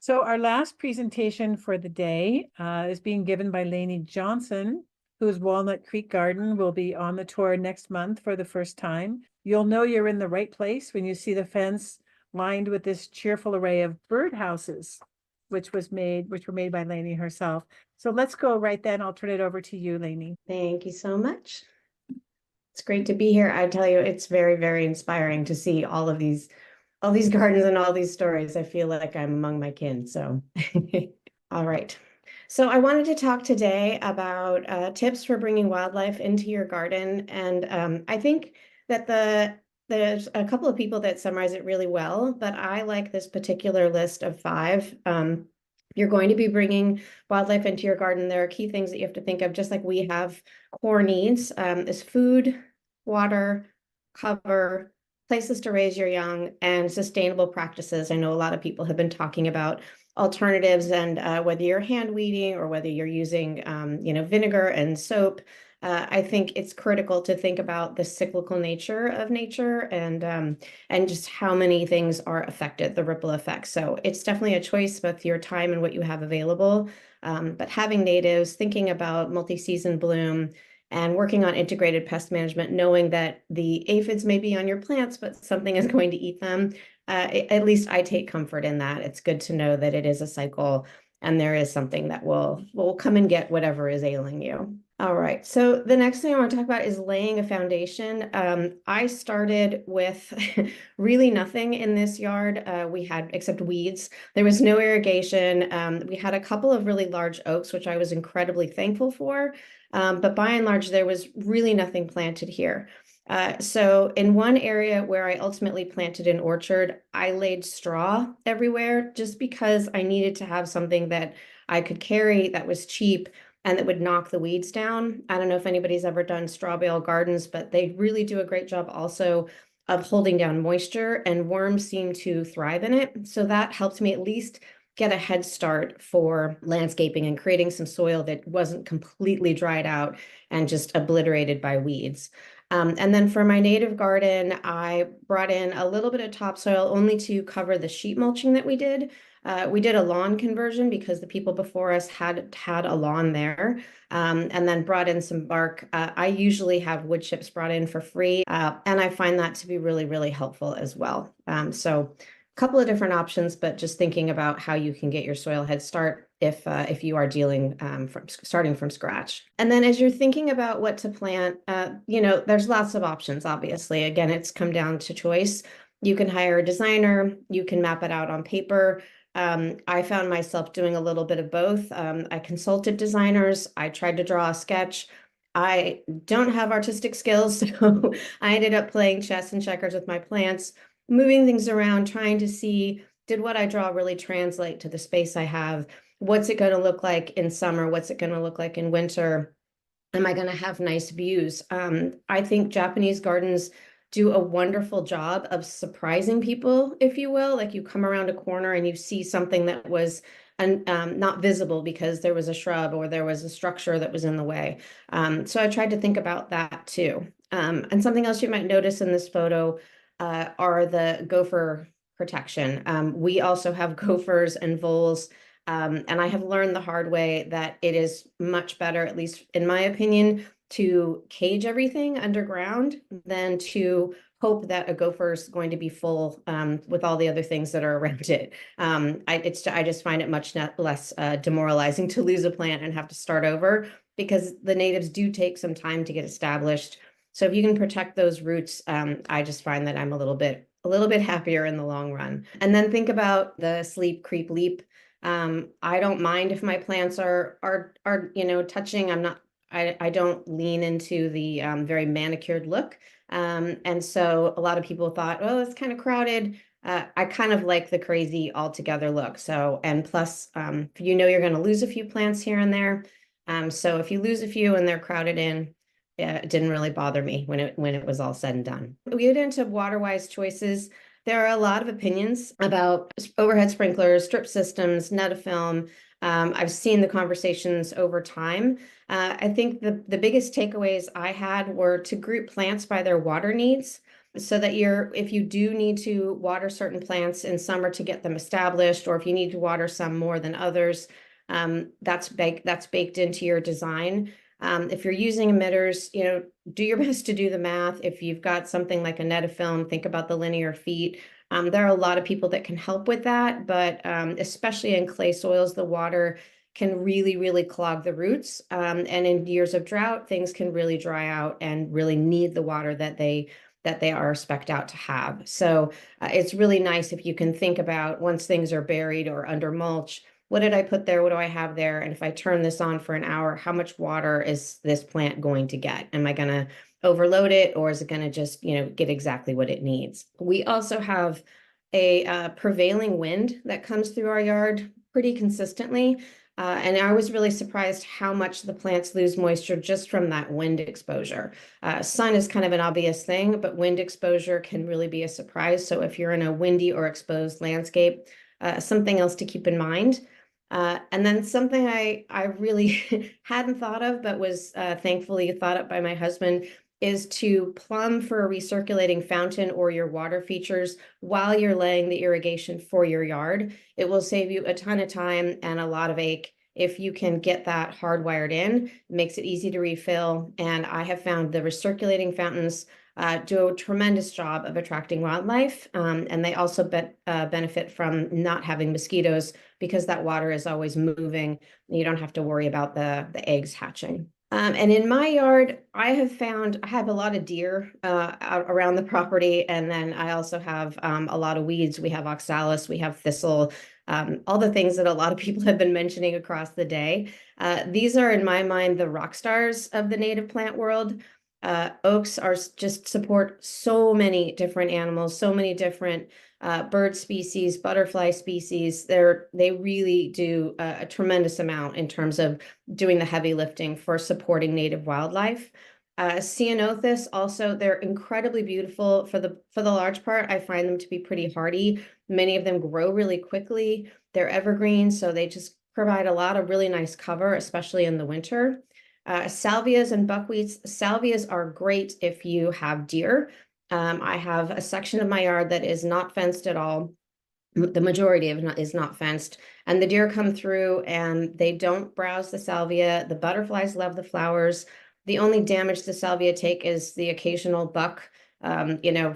So our last presentation for the day is being given by Lainie Johnson, whose Walnut Creek Garden will be on the tour next month for the first time. You'll know you're in the right place when you see the fence lined with this cheerful array of birdhouses, which were made by Lainie herself. So let's go right then. I'll turn it over to you, Lainie. Thank you so much. It's great to be here. I tell you, it's very, very inspiring to see all these gardens and all these stories. I feel like I'm among my kin. So, all right. So I wanted to talk today about tips for bringing wildlife into your garden, and I think that there's a couple of people that summarize it really well, but I like this particular list of five. You're going to be bringing wildlife into your garden. There are key things that you have to think of, just like we have core needs, is food, water, cover, places to raise your young, and sustainable practices. I know a lot of people have been talking about alternatives, and whether you're hand weeding or whether you're using, vinegar and soap. I think it's critical to think about the cyclical nature of nature and just how many things are affected, the ripple effects. So it's definitely a choice with your time and what you have available. But having natives, thinking about multi-season bloom, and working on integrated pest management, knowing that the aphids may be on your plants, but something is going to eat them. At least I take comfort in that. It's good to know that it is a cycle and there is something that will come and get whatever is ailing you. All right, so the next thing I want to talk about is laying a foundation. I started with really nothing in this yard. We had, except weeds. There was no irrigation. We had a couple of really large oaks, which I was incredibly thankful for. But by and large, there was really nothing planted here. So in one area where I ultimately planted an orchard, I laid straw everywhere just because I needed to have something that I could carry that was cheap and that would knock the weeds down. I don't know if anybody's ever done straw bale gardens, but they really do a great job also of holding down moisture, and worms seem to thrive in it. So that helped me at least get a head start for landscaping and creating some soil that wasn't completely dried out and just obliterated by weeds. And then for my native garden, I brought in a little bit of topsoil only to cover the sheet mulching that we did. We did a lawn conversion because the people before us had a lawn there, and then brought in some bark. I usually have wood chips brought in for free, and I find that to be really, really helpful as well. So a couple of different options, but just thinking about how you can get your soil head start if you are dealing from starting from scratch. And then as you're thinking about what to plant, there's lots of options, obviously. Again, it's come down to choice. You can hire a designer, you can map it out on paper. I found myself doing a little bit of both. I consulted designers, I tried to draw a sketch. I don't have artistic skills, so I ended up playing chess and checkers with my plants, moving things around, trying to see, did what I draw really translate to the space I have? What's it going to look like in summer? What's it going to look like in winter? Am I going to have nice views? I think Japanese gardens do a wonderful job of surprising people, if you will. Like you come around a corner and you see something that was not visible because there was a shrub or there was a structure that was in the way. So I tried to think about that too. And something else you might notice in this photo are the gopher protection. We also have gophers and voles. And I have learned the hard way that it is much better, at least in my opinion, to cage everything underground than to hope that a gopher is going to be full with all the other things that are around it. I just find it much less demoralizing to lose a plant and have to start over, because the natives do take some time to get established. So if you can protect those roots, I just find that I'm a little bit happier in the long run. And then think about the sleep, creep, leap. I don't mind if my plants are touching. I don't lean into the very manicured look. And so a lot of people thought, oh, it's kind of crowded. I kind of like the crazy altogether look. So, and plus, you're going to lose a few plants here and there. So if you lose a few and they're crowded in, yeah, it didn't really bother me when it was all said and done. We get into water-wise choices. There are a lot of opinions about overhead sprinklers, strip systems, netafilm. I've seen the conversations over time. I think the biggest takeaways I had were to group plants by their water needs. so that if you do need to water certain plants in summer to get them established, or if you need to water some more than others, that's baked into your design. If you're using emitters, do your best to do the math. If you've got something like a netafilm, think about the linear feet. There are a lot of people that can help with that, but especially in clay soils, the water can really, really clog the roots. And in years of drought, things can really dry out and really need the water that they are spec'd out to have. So it's really nice if you can think about, once things are buried or under mulch, what did I put there? What do I have there? And if I turn this on for an hour, how much water is this plant going to get? Am I going to overload it, or is it going to just, get exactly what it needs? We also have a prevailing wind that comes through our yard pretty consistently. And I was really surprised how much the plants lose moisture just from that wind exposure. Sun is kind of an obvious thing, but wind exposure can really be a surprise. So if you're in a windy or exposed landscape, something else to keep in mind. And then something I really hadn't thought of, but was thankfully thought up by my husband, is to plumb for a recirculating fountain or your water features while you're laying the irrigation for your yard. It will save you a ton of time and a lot of ache if you can get that hardwired in. It makes it easy to refill. And I have found the recirculating fountains do a tremendous job of attracting wildlife. And they also benefit from not having mosquitoes, because that water is always moving. And you don't have to worry about the eggs hatching. And in my yard, I have a lot of deer out around the property. And then I also have a lot of weeds. We have oxalis, we have thistle, all the things that a lot of people have been mentioning across the day. These are, in my mind, the rock stars of the native plant world. Oaks just support so many different animals, so many different bird species, butterfly species. They really do a tremendous amount in terms of doing the heavy lifting for supporting native wildlife. Ceanothus also, they're incredibly beautiful. For the large part, I find them to be pretty hardy. Many of them grow really quickly. They're evergreen, so they just provide a lot of really nice cover, especially in the winter. Salvias and buckwheats. Salvias are great if you have deer. I have a section of my yard that is not fenced at all. The majority of it is not fenced, and the deer come through and they don't browse the salvia. The butterflies love the flowers. The only damage the salvia take is the occasional buck,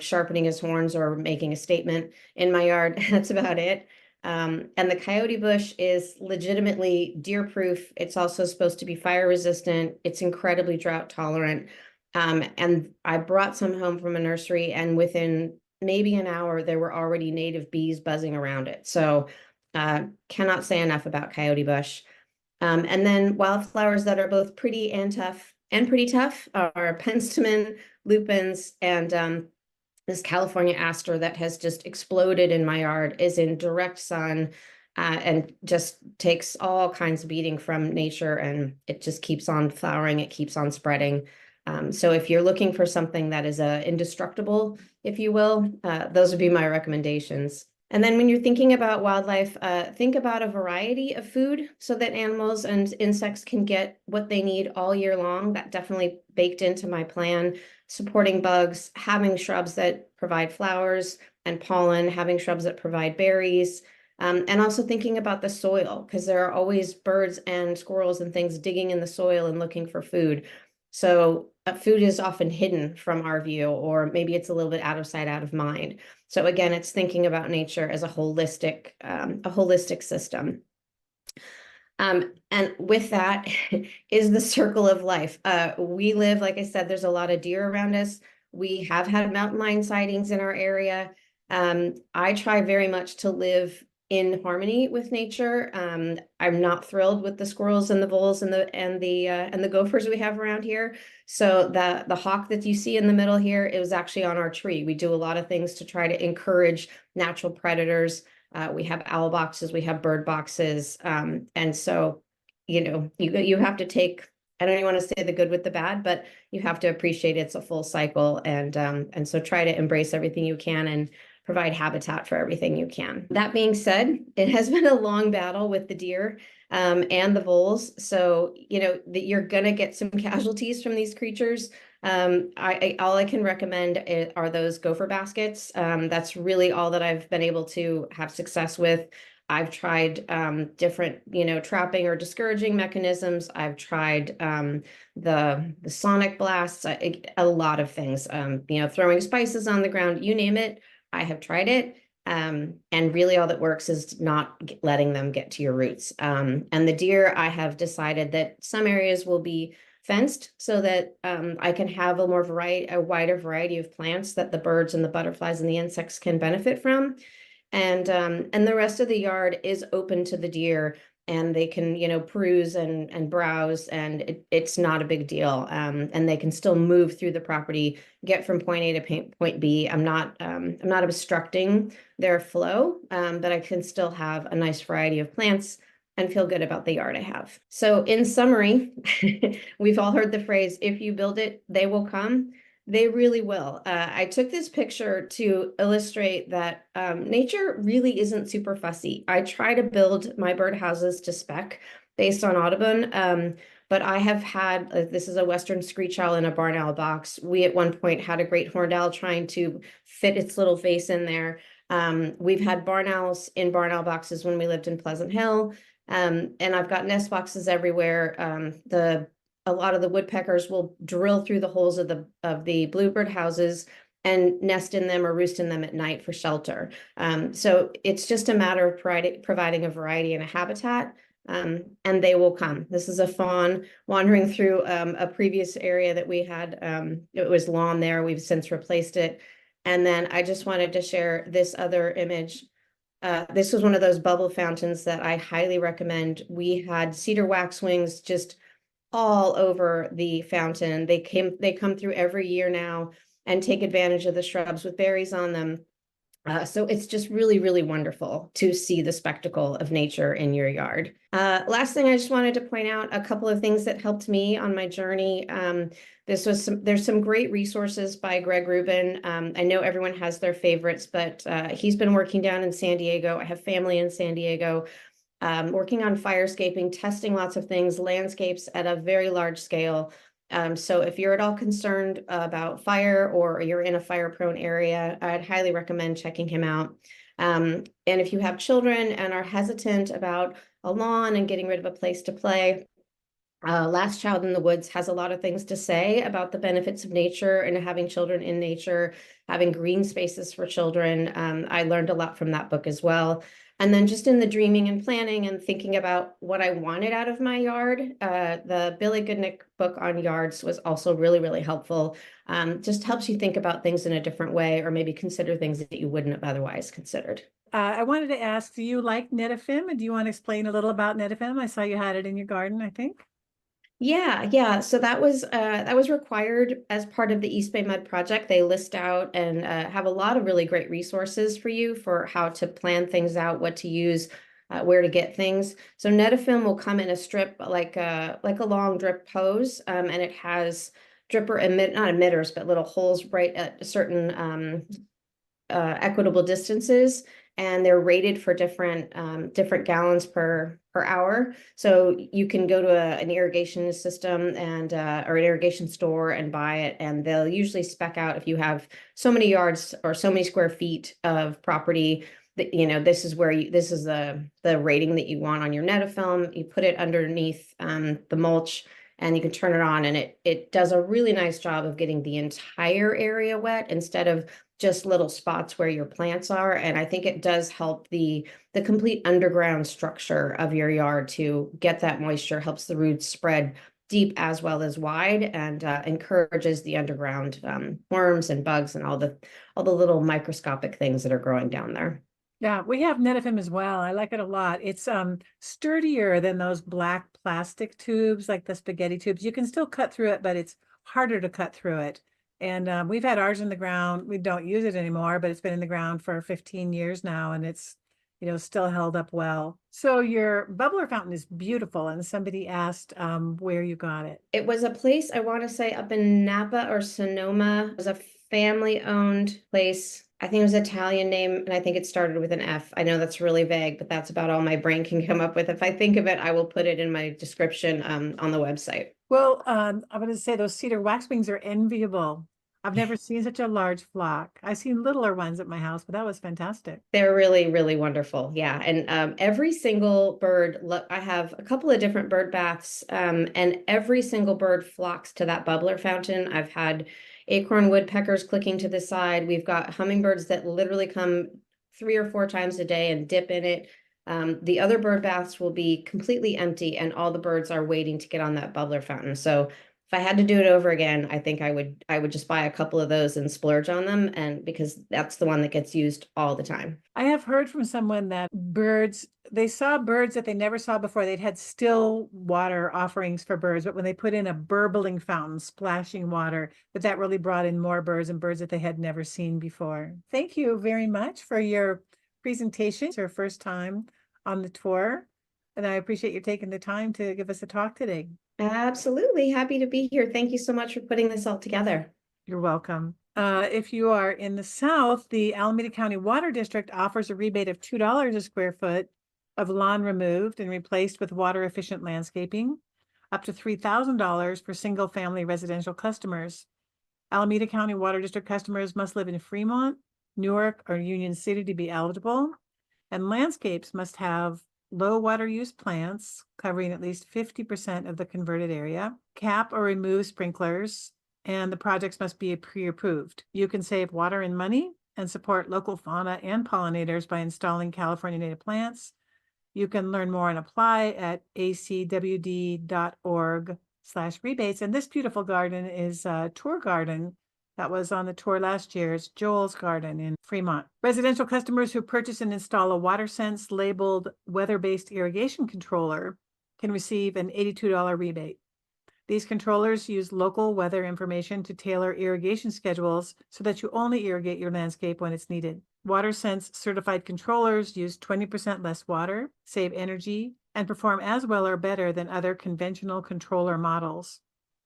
sharpening his horns or making a statement in my yard. That's about it. And the coyote bush is legitimately deer proof. It's also supposed to be fire resistant. It's incredibly drought tolerant. And I brought some home from a nursery, and within maybe an hour, there were already native bees buzzing around it. So cannot say enough about coyote bush. And then wildflowers that are both pretty and pretty tough are penstemon, lupins, and this California aster that has just exploded in my yard is in direct sun and just takes all kinds of beating from nature, and it just keeps on flowering. It keeps on spreading. So if you're looking for something that is indestructible, if you will, those would be my recommendations. And then when you're thinking about wildlife, think about a variety of food so that animals and insects can get what they need all year long. That definitely baked into my plan. Supporting bugs, having shrubs that provide flowers and pollen, having shrubs that provide berries, and also thinking about the soil, because there are always birds and squirrels and things digging in the soil and looking for food. So food is often hidden from our view, or maybe it's a little bit out of sight, out of mind. So again, it's thinking about nature as a holistic system. And with that is the circle of life. We live, like I said, there's a lot of deer around us. We have had mountain lion sightings in our area. I try very much to live in harmony with nature. I'm not thrilled with the squirrels and the voles and the gophers we have around here. So the hawk that you see in the middle here, it was actually on our tree. We do a lot of things to try to encourage natural predators. We have owl boxes, we have bird boxes. And so, you have to take, I don't even want to say the good with the bad, but you have to appreciate it's a full cycle. And so try to embrace everything you can and provide habitat for everything you can. That being said, it has been a long battle with the deer and the voles. So, you're going to get some casualties from these creatures. All I can recommend are those gopher baskets. That's really all that I've been able to have success with. I've tried different, trapping or discouraging mechanisms. I've tried the sonic blasts, a lot of things. Throwing spices on the ground, you name it. I have tried it. And really all that works is not letting them get to your roots. And the deer, I have decided that some areas will be fenced so that I can have a wider variety of plants that the birds and the butterflies and the insects can benefit from. And the rest of the yard is open to the deer, and they can, peruse and browse, and it's not a big deal. And they can still move through the property, get from point A to point B. I'm not obstructing their flow, but I can still have a nice variety of plants and feel good about the yard I have. So in summary, we've all heard the phrase, if you build it, they will come. They really will. I took this picture to illustrate that nature really isn't super fussy. I try to build my birdhouses to spec based on Audubon, but I have had, this is a Western screech owl in a barn owl box. We at one point had a great horned owl trying to fit its little face in there. We've had barn owls in barn owl boxes when we lived in Pleasant Hill, and I've got nest boxes everywhere. A lot of the woodpeckers will drill through the holes of the bluebird houses and nest in them or roost in them at night for shelter. So it's just a matter of providing a variety and a habitat, and they will come. This is a fawn wandering through a previous area that we had. It was lawn there. We've since replaced it. And then I just wanted to share this other image. This was one of those bubble fountains that I highly recommend. We had cedar waxwings just all over the fountain. They come through every year now and take advantage of the shrubs with berries on them. So it's just really, really wonderful to see the spectacle of nature in your yard. Last thing I just wanted to point out a couple of things that helped me on my journey. There's some great resources by Greg Rubin. I know everyone has their favorites, but he's been working down in San Diego. I have family in San Diego. Working on firescaping, testing lots of things, landscapes at a very large scale. So if you're at all concerned about fire or you're in a fire-prone area, I'd highly recommend checking him out. And if you have children and are hesitant about a lawn and getting rid of a place to play, Last Child in the Woods has a lot of things to say about the benefits of nature and having children in nature, having green spaces for children. I learned a lot from that book as well. And then just in the dreaming and planning and thinking about what I wanted out of my yard, the Billy Goodnick book on yards was also really, really helpful. Just helps you think about things in a different way, or maybe consider things that you wouldn't have otherwise considered. I wanted to ask, do you like Netafim? And do you want to explain a little about Netafim? I saw you had it in your garden, I think. Yeah. So that was required as part of the East Bay Mud Project. They list out and have a lot of really great resources for you for how to plan things out, what to use, where to get things. So Netafim will come in a strip like a long drip hose, and it has not emitters, but little holes right at certain equitable distances, and they're rated for different gallons per hour. So you can go to an irrigation system and or an irrigation store and buy it, and they'll usually spec out if you have so many yards or so many square feet of property that this is the rating that you want on your Netafim. You put it underneath the mulch, and you can turn it on, and it does a really nice job of getting the entire area wet instead of just little spots where your plants are. And I think it does help the complete underground structure of your yard to get that moisture, helps the roots spread deep as well as wide, and encourages the underground worms and bugs and all the little microscopic things that are growing down there. Yeah, we have Netafim as well. I like it a lot. It's sturdier than those black plastic tubes, like the spaghetti tubes. You can still cut through it, but it's harder to cut through it. And we've had ours in the ground. We don't use it anymore, but it's been in the ground for 15 years now, and it's, still held up well. So your bubbler fountain is beautiful, and somebody asked where you got it. It was a place, I want to say up in Napa or Sonoma. It was a family-owned place. I think it was an Italian name, and I think it started with an F. I know that's really vague, but that's about all my brain can come up with. If I think of it, I will put it in my description on the website. Well, I'm going to say those cedar waxwings are enviable. I've never seen such a large flock. I've seen littler ones at my house, but that was fantastic. They're really, really wonderful. Yeah. And every single bird, I have a couple of different bird baths, and every single bird flocks to that bubbler fountain. I've had acorn woodpeckers clicking to the side. We've got hummingbirds that literally come 3 or 4 times a day and dip in it. The other bird baths will be completely empty, and all the birds are waiting to get on that bubbler fountain. So if I had to do it over again, I think I would just buy a couple of those and splurge on them, and because that's the one that gets used all the time. I have heard from someone that they saw birds that they never saw before. They'd had still water offerings for birds, but when they put in a burbling fountain, splashing water, that really brought in more birds and birds that they had never seen before. Thank you very much for your presentation. It's your first time on the tour, and I appreciate you taking the time to give us a talk today. Absolutely. Happy to be here. Thank you so much for putting this all together. You're welcome. If you are in the South, the Alameda County Water District offers a rebate of $2 a square foot of lawn removed and replaced with water efficient landscaping, up to $3,000 for single family residential customers. Alameda County Water District customers must live in Fremont, Newark, or Union City to be eligible, and landscapes must have low water use plants covering at least 50% of the converted area, cap or remove sprinklers, and the projects must be pre-approved. You can save water and money and support local fauna and pollinators by installing California native plants. You can learn more and apply at acwd.org/rebates. And this beautiful garden is a tour garden that was on the tour last year. It's Joel's Garden in Fremont. Residential customers who purchase and install a WaterSense labeled weather-based irrigation controller can receive an $82 rebate. These controllers use local weather information to tailor irrigation schedules so that you only irrigate your landscape when it's needed. WaterSense certified controllers use 20% less water, save energy, and perform as well or better than other conventional controller models.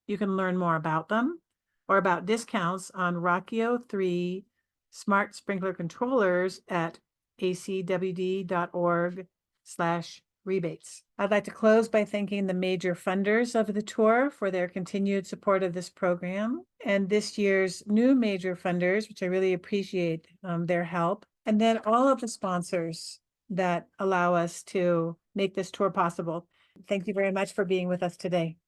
You can learn more about them or about discounts on Rockio 3 smart sprinkler controllers at acwd.org/rebates. I'd like to close by thanking the major funders of the tour for their continued support of this program, and this year's new major funders, which I really appreciate their help, and then all of the sponsors that allow us to make this tour possible. Thank you very much for being with us today.